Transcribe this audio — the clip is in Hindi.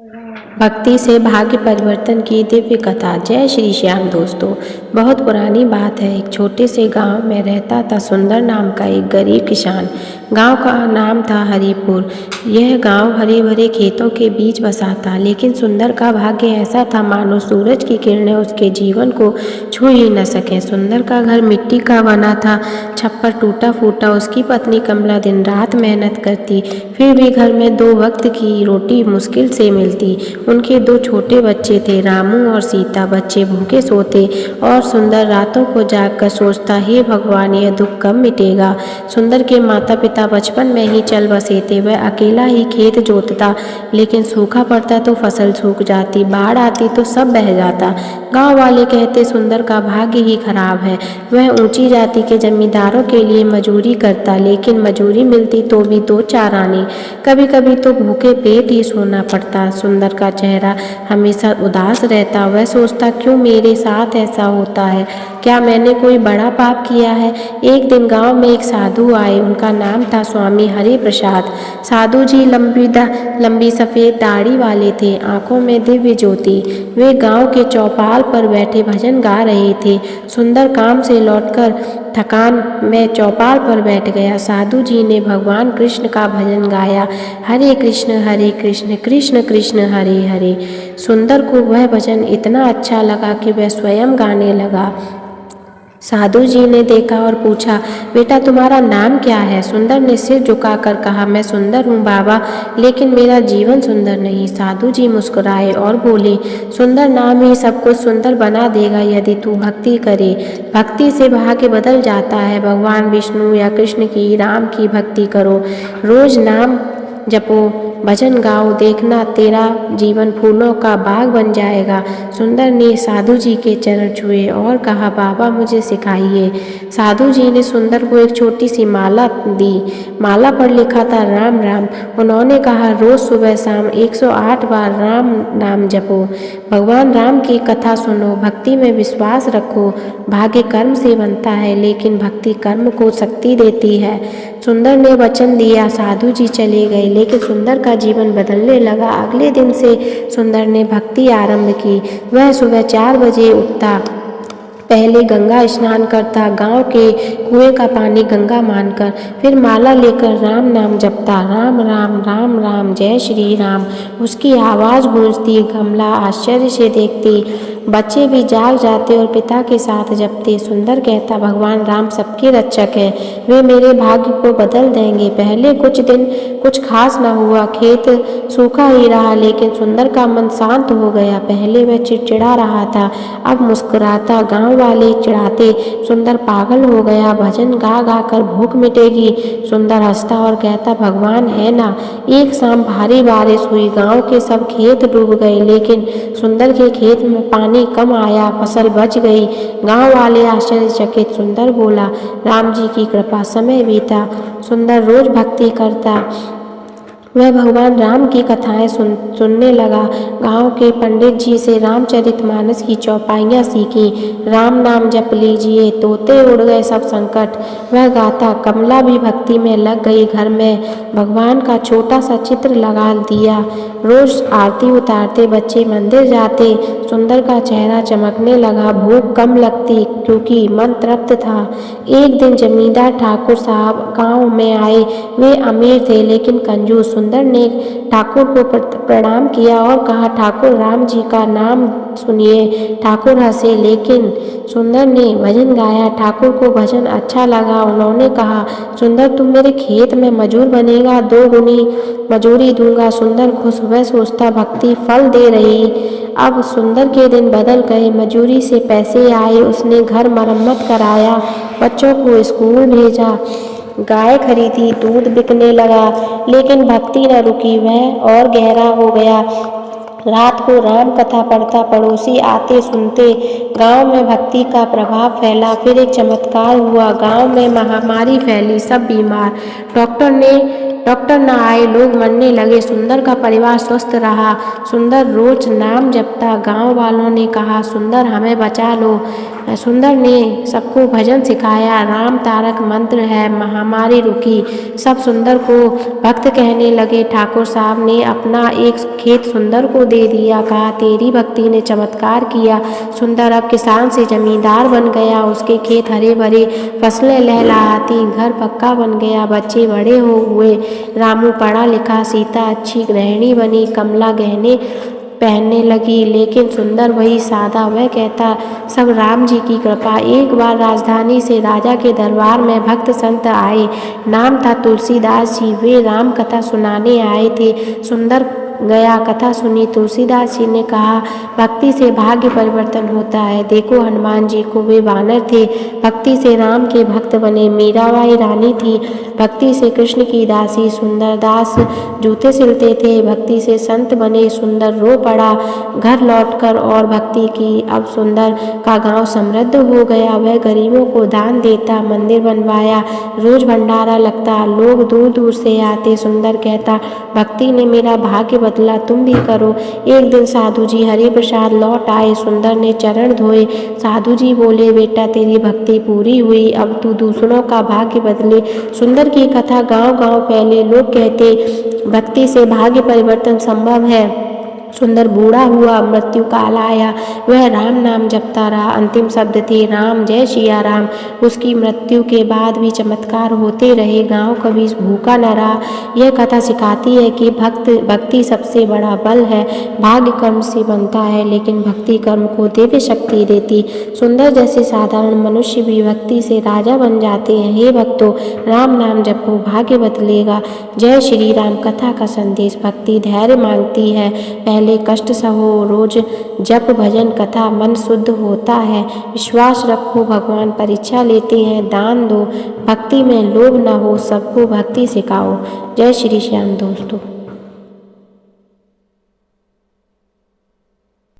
भक्ति से भाग्य परिवर्तन की दिव्य कथा। जय श्री श्याम। दोस्तों, बहुत पुरानी बात है। एक छोटे से गांव में रहता था सुंदर नाम का एक गरीब किसान। गांव का नाम था हरिपुर। यह गांव हरे भरे खेतों के बीच बसा था, लेकिन सुंदर का भाग्य ऐसा था मानो सूरज की किरणें उसके जीवन को छू ही न सके। सुंदर का घर मिट्टी का बना था, छप्पर टूटा फूटा। उसकी पत्नी कमला दिन रात मेहनत करती, फिर भी घर में 2 वक्त की रोटी मुश्किल से मिलती। उनके 2 छोटे बच्चे थे, रामू और सीता। बच्चे भूखे सोते और सुंदर रातों को जागकर सोचता, हे भगवान, यह दुख कब मिटेगा। सुंदर के माता पिता बचपन में ही चल बसे थे। वह अकेला ही खेत जोतता, लेकिन सूखा पड़ता तो फसल सूख जाती, बाढ़ आती तो सब बह जाता। गांव वाले कहते सुंदर का भाग्य ही खराब है। वह ऊंची जाति के जमींदारों के लिए मजूरी करता, लेकिन मजूरी मिलती तो भी 2-4 आने। कभी कभी तो भूखे पेट ही सोना पड़ता। सुंदर का चेहरा हमेशा उदास रहता। वह सोचता, क्यों मेरे साथ ऐसा होता है? क्या मैंने कोई बड़ा पाप किया है? एक दिन गांव में एक साधु आए। उनका नाम था स्वामी हरि प्रसाद। साधु जी लंबी सफ़ेद दाढ़ी वाले थे, आंखों में दिव्य ज्योति। वे गांव के चौपाल पर बैठे भजन गा रहे थे। सुंदर काम से लौटकर थकान में चौपाल पर बैठ गया। साधु जी ने भगवान कृष्ण का भजन गाया, हरे कृष्ण कृष्ण कृष्ण हरे हरे। सुंदर को वह भजन इतना अच्छा लगा कि वह स्वयं गाने लगा। साधु जी ने देखा और पूछा, बेटा तुम्हारा नाम क्या है? सुंदर ने सिर झुकाकर कहा, मैं सुंदर हूँ बाबा, लेकिन मेरा जीवन सुंदर नहीं। साधु जी मुस्कुराए और बोले, सुंदर नाम ही सब कुछ सुंदर बना देगा यदि तू भक्ति करे। भक्ति से भाग्य बदल जाता है। भगवान विष्णु या कृष्ण की, राम की भक्ति करो, रोज नाम जपो, भजन गाओ, देखना तेरा जीवन फूलों का बाग बन जाएगा। सुंदर ने साधु जी के चरण छुए और कहा, बाबा मुझे सिखाइए। साधु जी ने सुंदर को एक छोटी सी माला दी। माला पर लिखा था राम राम। उन्होंने कहा, रोज सुबह शाम 108 बार राम नाम जपो, भगवान राम की कथा सुनो, भक्ति में विश्वास रखो। भाग्य कर्म से बनता है, लेकिन भक्ति कर्म को शक्ति देती है। सुंदर ने वचन दिया। साधु जी चले गए, लेकिन सुंदर का जीवन बदलने लगा। अगले दिन से सुंदर ने भक्ति आरंभ की। वह सुबह 4 बजे उठता, पहले गंगा स्नान करता, गांव के कुएं का पानी गंगा मानकर, फिर माला लेकर राम नाम जपता, राम राम राम राम जय श्री राम। उसकी आवाज़ गूंजती, कमला आश्चर्य से देखती, बच्चे भी जाग जाते और पिता के साथ जपते। सुंदर कहता, भगवान राम सबके रक्षक हैं, वे मेरे भाग्य को बदल देंगे। पहले कुछ दिन कुछ खास न हुआ, खेत सूखा ही रहा, लेकिन सुंदर का मन शांत हो गया। पहले वह चिड़चिड़ा रहा था, अब मुस्कुराता। गांव वाले चिढ़ाते, सुंदर पागल हो गया, भजन गा गा कर भूख मिटेगी। सुंदर हंसता और कहता, भगवान है ना। एक शाम भारी बारिश हुई, गांव के सब खेत डूब गए, लेकिन सुंदर के खेत में पानी कम आया, फसल बच गई। गांव वाले आश्चर्यचकित। सुंदर बोला, राम जी की कृपा। समय बीता, सुंदर रोज भक्ति करता। वह भगवान राम की कथाएं सुनने लगा। गांव के पंडित जी से रामचरितमानस की चौपाइयाँ सीखी। राम नाम जप लीजिए, तोते उड़ गए सब संकट। वह गाता। कमला भी भक्ति में लग गई। घर में भगवान का छोटा सा चित्र लगा दिया। रोज आरती उतारते, बच्चे मंदिर जाते। सुंदर का चेहरा चमकने लगा, भूख कम लगती क्योंकि मन तृप्त था। एक दिन जमींदार ठाकुर साहब गांव में आए। वे अमीर थे, लेकिन कंजूस। सुंदर ने ठाकुर को प्रणाम किया और कहा, ठाकुर राम जी का नाम सुनिए। ठाकुर हंसे, लेकिन सुंदर ने भजन गाया। ठाकुर को भजन अच्छा लगा। उन्होंने कहा, सुंदर तुम मेरे खेत में मजूर बनेगा, 2 गुनी मजूरी दूंगा। सुंदर खुश। वह सोचता, भक्ति फल दे रही। अब सुंदर के दिन बदल गए। मजूरी से पैसे आए। उसने घर मरम्मत कराया, बच्चों को स्कूल भेजा, गाय खरीदी, दूध बिकने लगा, लेकिन भक्ति न रुकी। वह और गहरा हो गया। रात को राम कथा पढ़ता, पड़ोसी आते सुनते, गांव में भक्ति का प्रभाव फैला। फिर एक चमत्कार हुआ, गांव में महामारी फैली, सब बीमार, डॉक्टर न आए, लोग मरने लगे। सुंदर का परिवार स्वस्थ रहा। सुंदर रोज नाम जपता। गांव वालों ने कहा, सुंदर हमें बचा लो। सुंदर ने सबको भजन सिखाया, राम तारक मंत्र है, महामारी रुकी। सब सुंदर को भक्त कहने लगे। ठाकुर साहब ने अपना एक खेत सुंदर को दे दिया, कहा, तेरी भक्ति ने चमत्कार किया। सुंदर अब किसान से जमींदार बन गया। उसके खेत हरे भरे, फसलें लहलहाती, घर पक्का बन गया, बच्चे बड़े हो हुए। रामू पढ़ा लिखा, सीता अच्छी गृहिणी बनी, कमला गहने पहनने लगी। लेकिन सुंदर वही सादा, वह कहता, सब राम जी की कृपा। एक बार राजधानी से राजा के दरबार में भक्त संत आए। नाम था तुलसीदास जी। वे राम कथा सुनाने आए थे। सुंदर गया, कथा सुनी। तुलसीदास जी ने कहा, भक्ति से भाग्य परिवर्तन होता है। देखो हनुमान जी को, वे वानर थे, भक्ति से राम के भक्त बने। मीराबाई रानी थी, भक्ति से कृष्ण की दासी। सुंदर दास जूते सिलते थे, भक्ति से संत बने। सुंदर रो पड़ा घर लौटकर और भक्ति की। अब सुंदर का गांव समृद्ध हो गया। वह गरीबों को दान देता, मंदिर बनवाया, रोज भंडारा लगता, लोग दूर दूर से आते। सुंदर कहता, भक्ति ने मेरा भाग्य बदला, तुम भी करो। एक दिन साधु जी हरि प्रसाद लौट आए। सुंदर ने चरण धोए। साधु जी बोले, बेटा तेरी भक्ति पूरी हुई, अब तू दूसरों का भाग्य बदले। सुंदर की कथा गांव गांव फैले। लोग कहते, भक्ति से भाग्य परिवर्तन संभव है। सुंदर बूढ़ा हुआ, मृत्यु काल आया, वह राम नाम जपता रहा। अंतिम शब्द थे, राम जय सिया राम। उसकी मृत्यु के बाद भी चमत्कार होते रहे, गांव कभी भूखा न रहा। यह कथा सिखाती है कि भक्ति सबसे बड़ा बल है। भाग्य कर्म से बनता है, लेकिन भक्ति कर्म को दिव्य शक्ति देती। सुंदर जैसे साधारण मनुष्य भी भक्ति से राजा बन जाते हैं। हे भक्तों, राम नाम जपो, भाग्य बदलेगा। जय श्री राम कथा का संदेश। भक्ति धैर्य मांगती है, पहले कष्ट सहो, रोज जप भजन कथा, मन शुद्ध होता है। विश्वास रखो, भगवान परीक्षा लेते हैं, दान दो, भक्ति में लोभ न हो, सबको भक्ति सिखाओ। जय श्री श्याम दोस्तों।